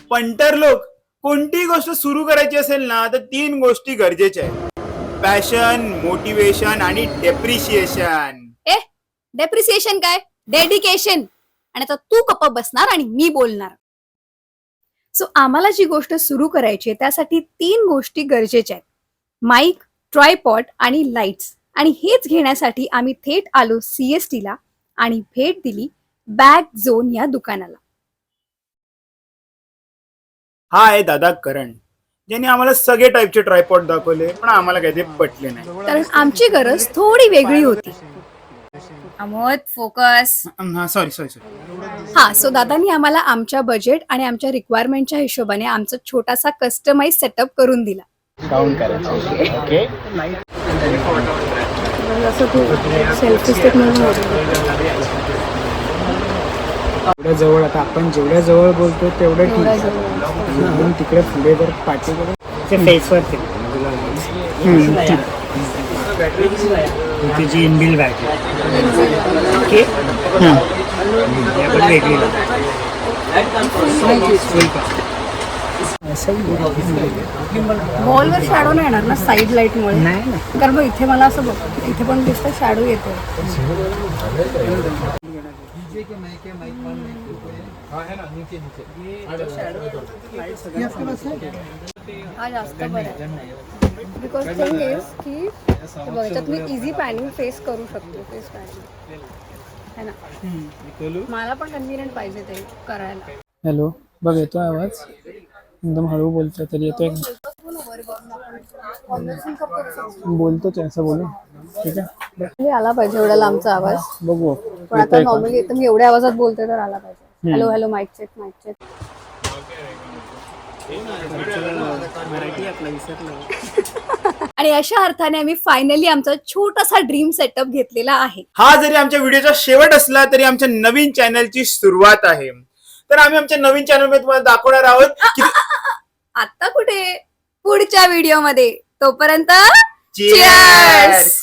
Punter लोक कोणतीही गोष्ट सुरू करायची असेल ना तर 3 गोष्टी गरजेच्या आहेत. पॅशन, मोटिवेशन आणि डेप्रिशिएशन. डेप्रिसिएशन काय? डेडिकेशन. आणि आता तू गप्प बसणार आणि मी बोलणार. सो आम्हाला जी गोष्ट सुरू करायची आहे त्यासाठी 3 गोष्टी गरजेच्या आहेत. माईक, ट्रायपॉड आणि लाईट्स. आणि हेच घेण्यासाठी आम्ही थेट आलो CST ला आणि भेट दिली बॅग झोन या दुकानाला. हा आहे दादा करण, ज्याने आम्हाला सगळे टाईपचे ट्रायपॉड दाखवले, पण आम्हाला काही ते पटले नाही. कारण आमची गरज थोडी वेगळी होती. अमोद फोकस. सॉरी. हा, सो दादानी आम्हाला आमच्या बजेट आणि आमच्या रिक्वायरमेंटच्या हिशोबाने आमचा छोटासा कस्टमाइज सेटअप करून दिला. काउंट करायचं. ओके. सेल्फी स्टिक एवढ्या जवळ, आता आपण जेवढ्या जवळ बोलतो तेवढं ठीक. म्हणून तिकडे पुढे जर पाठी फेसवर तिची इनबिल बॅग ओके. वेगळी वॉलवर शॅडो नाही येणार ना साईड लाईट मुळे? नाही ना, कारण मग इथे मला असं बघ, इथे पण दिसतं शॅडो येतो. हा जास्त बरं आहे. बिकॉज थिंग इज की याच्यात मी इझी पॅनिंग फेस करू शकतो. फेस पॅनिंग है ना, मला पण कन्व्हिनियंट पाहिजे ते करायला. हॅलो, बघ येतो आवाज? एकदम हळू बोलतोय तरी येतोय. बोलतोच असं बोलू, ठीक आहे. आला पाहिजे एवढा लांबचा आवाज. बघू पण आता नॉर्मली तर मी एवढ्या आवाजात बोलते तर आला पाहिजे. Hello hello, mic check, mic check. Marathi आपला विसरलो. आणि अशा अर्थाने आम्ही फायनली आमचा छोटासा ड्रीम सेटअप घेतलेला आहे. हा जरी आमच्या व्हिडिओचा शेवट असला तरी आमच्या नवीन चॅनलची सुरुवात आहे. तर आम्ही आमच्या नवीन चॅनल मध्ये तुम्हाला दाखवणार आहोत की आता कुठे, पुढच्या व्हिडिओ मध्ये. तोपर्यंत Cheers!